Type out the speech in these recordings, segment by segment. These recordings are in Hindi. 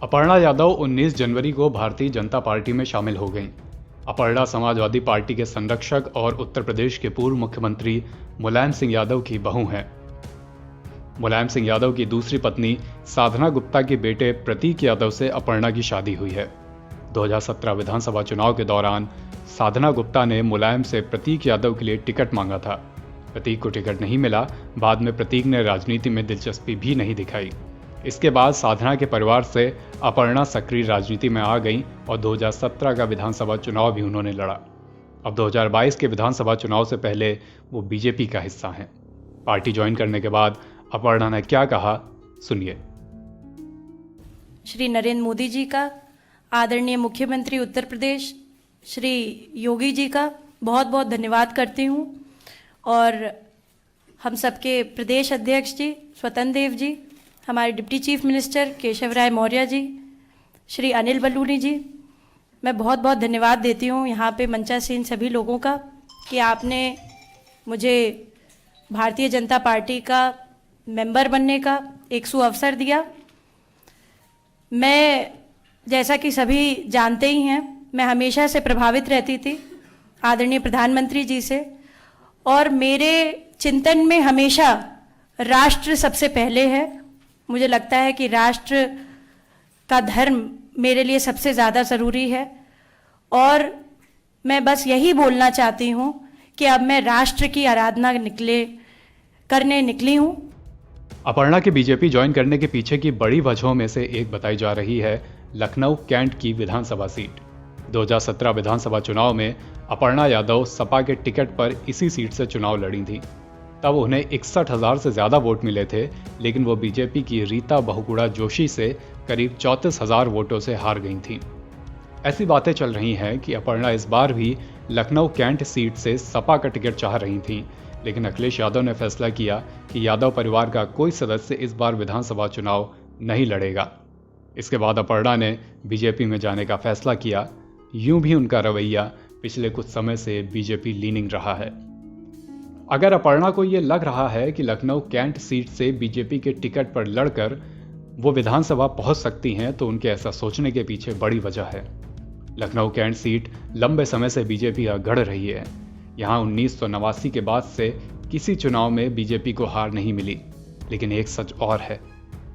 अपर्णा यादव 19 जनवरी को भारतीय जनता पार्टी में शामिल हो गईं। अपर्णा समाजवादी पार्टी के संरक्षक और उत्तर प्रदेश के पूर्व मुख्यमंत्री मुलायम सिंह यादव की बहू हैं। मुलायम सिंह यादव की दूसरी पत्नी साधना गुप्ता के बेटे प्रतीक यादव से अपर्णा की शादी हुई है। 2017 विधानसभा चुनाव के दौरान साधना गुप्ता ने मुलायम से प्रतीक यादव के लिए टिकट मांगा था। प्रतीक को टिकट नहीं मिला। बाद में प्रतीक ने राजनीति में दिलचस्पी भी नहीं दिखाई। इसके बाद साधना के परिवार से अपर्णा सक्रिय राजनीति में आ गईं और 2017 का विधानसभा चुनाव भी उन्होंने लड़ा। अब 2022 के विधानसभा चुनाव से पहले वो बीजेपी का हिस्सा हैं। पार्टी ज्वाइन करने के बाद अपर्णा ने क्या कहा, सुनिए। श्री नरेंद्र मोदी जी का, आदरणीय मुख्यमंत्री उत्तर प्रदेश श्री योगी जी का बहुत बहुत धन्यवाद करती हूँ, और हम सबके प्रदेश अध्यक्ष जी स्वतंत्र देव जी, हमारे डिप्टी चीफ मिनिस्टर केशव राय मौर्य जी, श्री अनिल बलूनी जी, मैं बहुत बहुत धन्यवाद देती हूँ यहाँ पे मंचासीन सभी लोगों का कि आपने मुझे भारतीय जनता पार्टी का मेंबर बनने का एक सुअवसर दिया। मैं, जैसा कि सभी जानते ही हैं, मैं हमेशा से प्रभावित रहती थी आदरणीय प्रधानमंत्री जी से, और मेरे चिंतन में हमेशा राष्ट्र सबसे पहले है। मुझे लगता है कि राष्ट्र का धर्म मेरे लिए सबसे ज़्यादा ज़रूरी है, और मैं बस यही बोलना चाहती हूँ कि अब मैं राष्ट्र की आराधना करने निकली हूँ। अपर्णा के बीजेपी ज्वाइन करने के पीछे की बड़ी वजहों में से एक बताई जा रही है लखनऊ कैंट की विधानसभा सीट। 2017 विधानसभा चुनाव में अपर्णा यादव सपा के टिकट पर इसी सीट से चुनाव लड़ी थी। तब उन्हें 61,000 से ज़्यादा वोट मिले थे, लेकिन वो बीजेपी की रीता बहुगुणा जोशी से करीब 34,000 वोटों से हार गई थीं। ऐसी बातें चल रही हैं कि अपर्णा इस बार भी लखनऊ कैंट सीट से सपा का टिकट चाह रही थीं, लेकिन अखिलेश यादव ने फैसला किया कि यादव परिवार का कोई सदस्य इस बार विधानसभा चुनाव नहीं लड़ेगा। इसके बाद अपर्णा ने बीजेपी में जाने का फैसला किया। यूं भी उनका रवैया पिछले कुछ समय से बीजेपी लीनिंग रहा है। अगर अपर्णा को ये लग रहा है कि लखनऊ कैंट सीट से बीजेपी के टिकट पर लड़कर वो विधानसभा पहुंच सकती हैं, तो उनके ऐसा सोचने के पीछे बड़ी वजह है। लखनऊ कैंट सीट लंबे समय से बीजेपी का गढ़ रही है। यहाँ 1989 के बाद से किसी चुनाव में बीजेपी को हार नहीं मिली। लेकिन एक सच और है,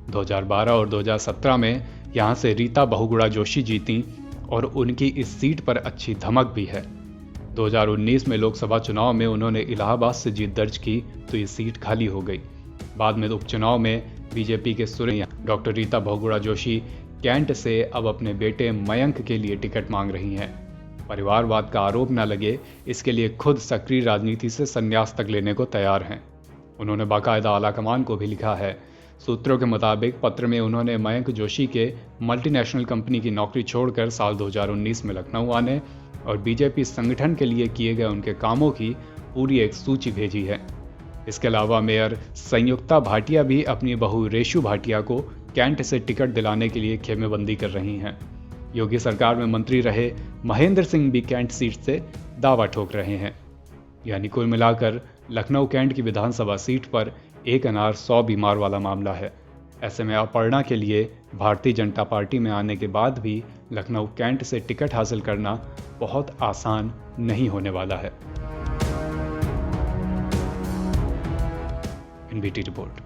2012 और 2017 में यहाँ से रीता बहुगुणा जोशी जीती और उनकी इस सीट पर अच्छी धमक भी है। 2019 में लोकसभा चुनाव में उन्होंने इलाहाबाद से जीत दर्ज की, तो ये सीट खाली हो गई। बाद में उपचुनाव में बीजेपी के सुरैया डॉक्टर रीता बहुगुणा जोशी कैंट से अब अपने बेटे मयंक के लिए टिकट मांग रही हैं। परिवारवाद का आरोप न लगे, इसके लिए खुद सक्रिय राजनीति से संन्यास तक लेने को तैयार हैं। उन्होंने बाकायदा आलाकमान को भी लिखा है। सूत्रों के मुताबिक पत्र में उन्होंने मयंक जोशी के मल्टीनेशनल कंपनी की नौकरी छोड़कर साल 2019 में लखनऊ आने और बीजेपी संगठन के लिए किए गए उनके कामों की पूरी एक सूची भेजी है। इसके अलावा मेयर संयुक्ता भाटिया भी अपनी बहू रेशु भाटिया को कैंट से टिकट दिलाने के लिए खेमेबंदी कर रही हैं। योगी सरकार में मंत्री रहे महेंद्र सिंह भी कैंट सीट से दावा ठोक रहे हैं। यानी कुल मिलाकर लखनऊ कैंट की विधानसभा सीट पर एक अनार 100 बीमार वाला मामला है। ऐसे में अपर्णा के लिए भारतीय जनता पार्टी में आने के बाद भी लखनऊ कैंट से टिकट हासिल करना बहुत आसान नहीं होने वाला है। NBT report.